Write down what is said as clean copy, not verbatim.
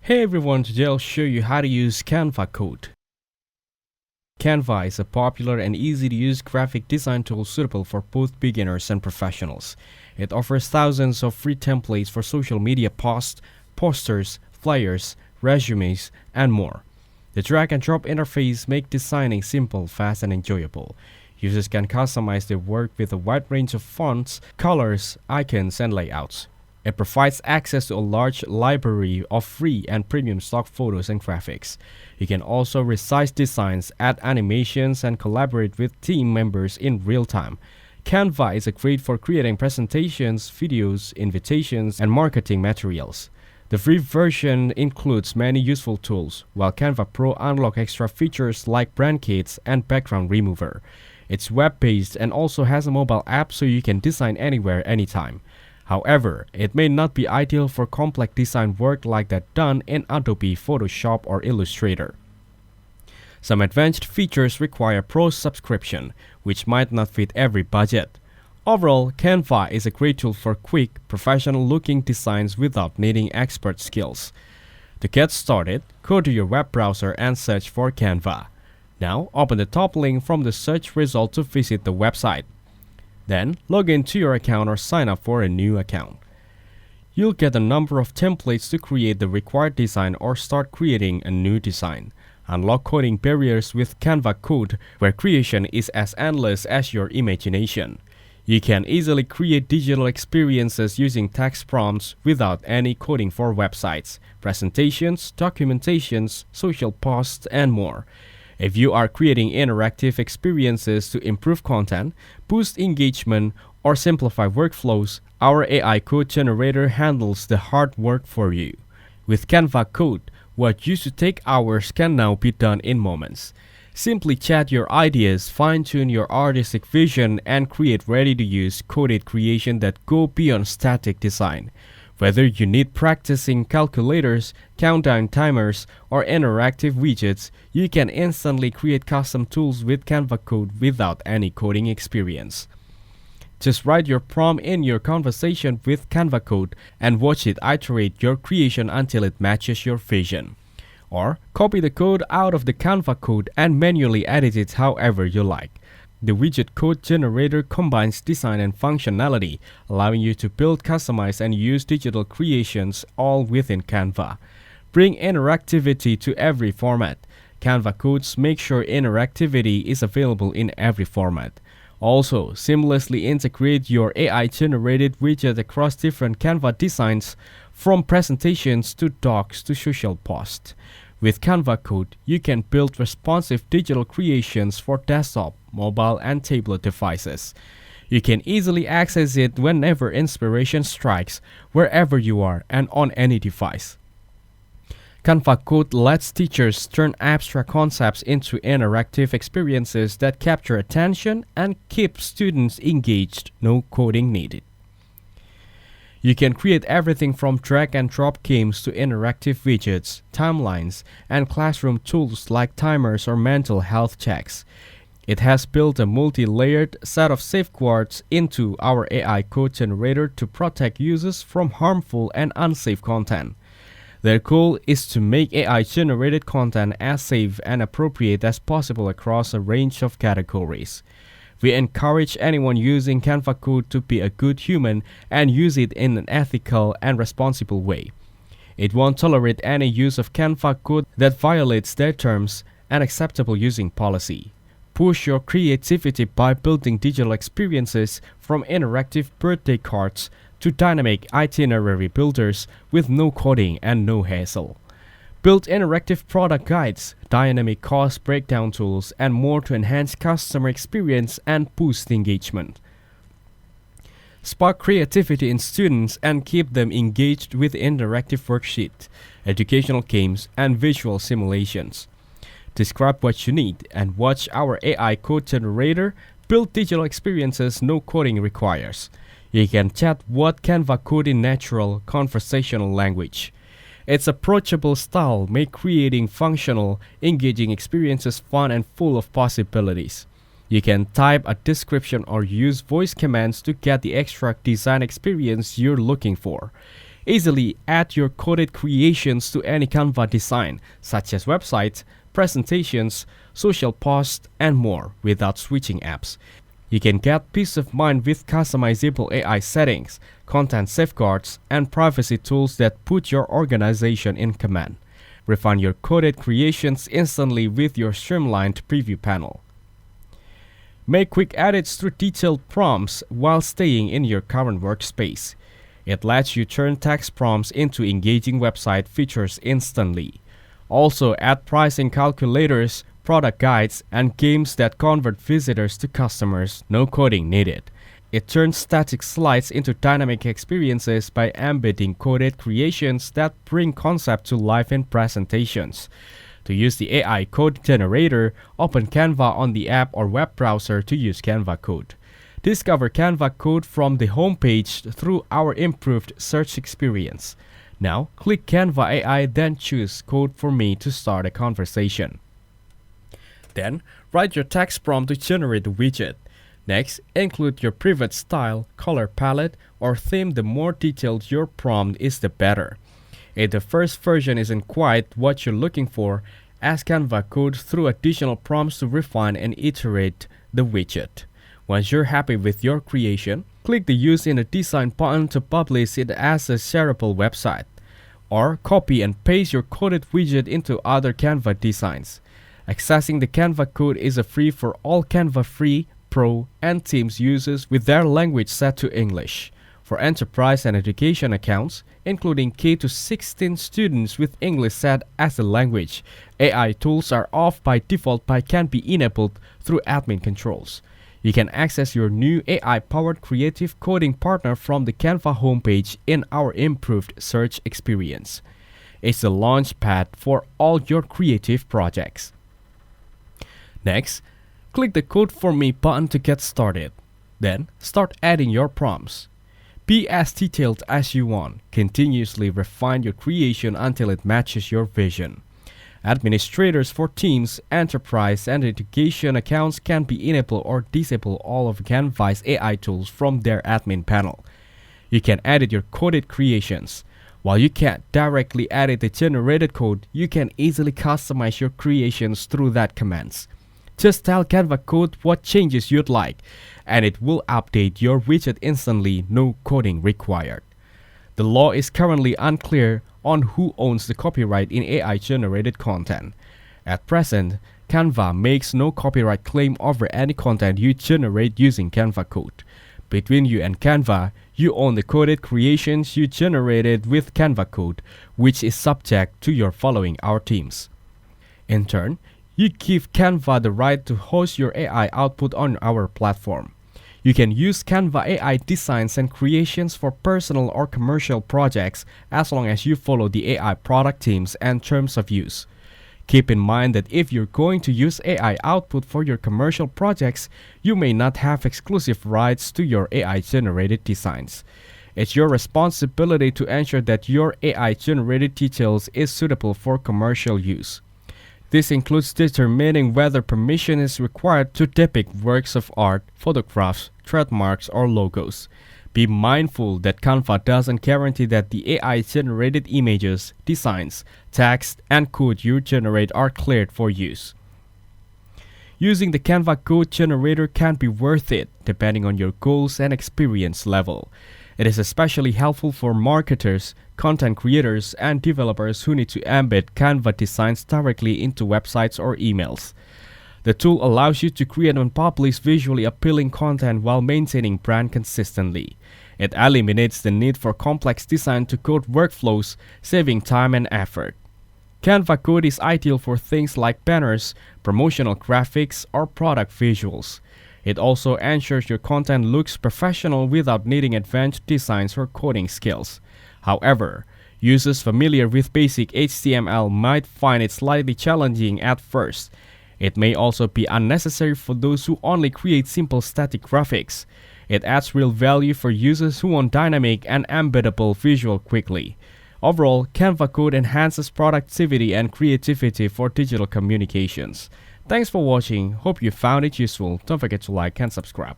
Hey everyone, today I'll show you how to use Canva Code. Canva is a popular and easy to use graphic design tool suitable for both beginners and professionals. It offers thousands of free templates for social media posts, posters, flyers, resumes, and more. The drag and drop interface makes designing simple, fast, and enjoyable. Users can customize their work with a wide range of fonts, colors, icons, and layouts. It provides access to a large library of free and premium stock photos and graphics. You can also resize designs, add animations, and collaborate with team members in real time. Canva is great for creating presentations, videos, invitations, and marketing materials. The free version includes many useful tools, while Canva Pro unlocks extra features like brand kits and background remover. It's web-based and also has a mobile app so you can design anywhere, anytime. However, it may not be ideal for complex design work like that done in Adobe Photoshop or Illustrator. Some advanced features require Pro subscription, which might not fit every budget. Overall, Canva is a great tool for quick, professional-looking designs without needing expert skills. To get started, go to your web browser and search for Canva. Now, open the top link from the search result to visit the website. Then, log into your account or sign up for a new account. You'll get a number of templates to create the required design or start creating a new design. Unlock coding barriers with Canva Code, where creation is as endless as your imagination. You can easily create digital experiences using text prompts without any coding for websites, presentations, documentations, social posts, and more. If you are creating interactive experiences to improve content, boost engagement, or simplify workflows, our AI code generator handles the hard work for you. With Canva Code, what used to take hours can now be done in moments. Simply chat your ideas, fine-tune your artistic vision, and create ready-to-use coded creation that go beyond static design. Whether you need practicing calculators, countdown timers, or interactive widgets, you can instantly create custom tools with Canva Code without any coding experience. Just write your prompt in your conversation with Canva Code and watch it iterate your creation until it matches your vision. Or copy the code out of the Canva Code and manually edit it however you like. The widget code generator combines design and functionality, allowing you to build, customize, and use digital creations all within Canva. Bring interactivity to every format. Canva codes make sure interactivity is available in every format. Also, seamlessly integrate your AI-generated widget across different Canva designs, from presentations to docs to social posts. With Canva Code, you can build responsive digital creations for desktop, mobile, and tablet devices. You can easily access it whenever inspiration strikes, wherever you are, and on any device. Canva Code lets teachers turn abstract concepts into interactive experiences that capture attention and keep students engaged, no coding needed. You can create everything from drag and drop games to interactive widgets, timelines, and classroom tools like timers or mental health checks. It has built a multi-layered set of safeguards into our AI code generator to protect users from harmful and unsafe content. Their goal is to make AI-generated content as safe and appropriate as possible across a range of categories. We encourage anyone using Canva Code to be a good human and use it in an ethical and responsible way. It won't tolerate any use of Canva Code that violates their terms and acceptable using policy. Push your creativity by building digital experiences from interactive birthday cards to dynamic itinerary builders with no coding and no hassle. Build interactive product guides, dynamic cost breakdown tools, and more to enhance customer experience and boost engagement. Spark creativity in students and keep them engaged with interactive worksheets, educational games, and visual simulations. Describe what you need and watch our AI code generator build digital experiences no coding requires. You can chat with Canva Code in natural, conversational language. Its approachable style makes creating functional, engaging experiences fun and full of possibilities. You can type a description or use voice commands to get the extra design experience you're looking for. Easily add your coded creations to any Canva design, such as websites, presentations, social posts, and more without switching apps. You can get peace of mind with customizable AI settings, content safeguards, and privacy tools that put your organization in command. Refine your coded creations instantly with your streamlined preview panel. Make quick edits through detailed prompts while staying in your current workspace. It lets you turn text prompts into engaging website features instantly. Also, add pricing calculators, product guides, and games that convert visitors to customers, no coding needed. It turns static slides into dynamic experiences by embedding coded creations that bring concept to life in presentations. To use the AI code generator, open Canva on the app or web browser to use Canva Code. Discover Canva Code from the homepage through our improved search experience. Now, click Canva AI, then choose Code for Me to start a conversation. Then, write your text prompt to generate the widget. Next, include your preferred style, color palette, or theme. The more detailed your prompt is, the better. If the first version isn't quite what you're looking for, ask Canva Code through additional prompts to refine and iterate the widget. Once you're happy with your creation, click the Use in a Design button to publish it as a shareable website. Or copy and paste your coded widget into other Canva designs. Accessing the Canva Code is a free for all Canva Free, Pro, and Teams users with their language set to English. For enterprise and education accounts, including K-16 students with English set as a language, AI tools are off by default but can be enabled through admin controls. You can access your new AI-powered creative coding partner from the Canva homepage in our improved search experience. It's the launch pad for all your creative projects. Next, click the Code for Me button to get started. Then, start adding your prompts. Be as detailed as you want. Continuously refine your creation until it matches your vision. Administrators for Teams, enterprise, and education accounts can be enable or disable all of Canva's AI tools from their admin panel. You can edit your coded creations. While you can't directly edit the generated code, you can easily customize your creations through that commands. Just tell Canva Code what changes you'd like, and it will update your widget instantly, no coding required. The law is currently unclear on who owns the copyright in AI-generated content. At present, Canva makes no copyright claim over any content you generate using Canva Code. Between you and Canva, you own the coded creations you generated with Canva Code, which is subject to your following our teams. In turn, you give Canva the right to host your AI output on our platform. You can use Canva AI designs and creations for personal or commercial projects as long as you follow the AI product teams and terms of use. Keep in mind that if you're going to use AI output for your commercial projects, you may not have exclusive rights to your AI-generated designs. It's your responsibility to ensure that your AI-generated details is suitable for commercial use. This includes determining whether permission is required to depict works of art, photographs, trademarks, or logos. Be mindful that Canva doesn't guarantee that the AI-generated images, designs, text, and code you generate are cleared for use. Using the Canva code generator can be worth it depending on your goals and experience level. It is especially helpful for marketers, content creators, and developers who need to embed Canva designs directly into websites or emails. The tool allows you to create and publish visually appealing content while maintaining brand consistently. It eliminates the need for complex design to code workflows, saving time and effort. Canva Code is ideal for things like banners, promotional graphics, or product visuals. It also ensures your content looks professional without needing advanced designs or coding skills. However, users familiar with basic HTML might find it slightly challenging at first. It may also be unnecessary for those who only create simple static graphics. It adds real value for users who want dynamic and embeddable visual quickly. Overall, Canva Code enhances productivity and creativity for digital communications. Thanks for watching. Hope you found it useful. Don't forget to like and subscribe.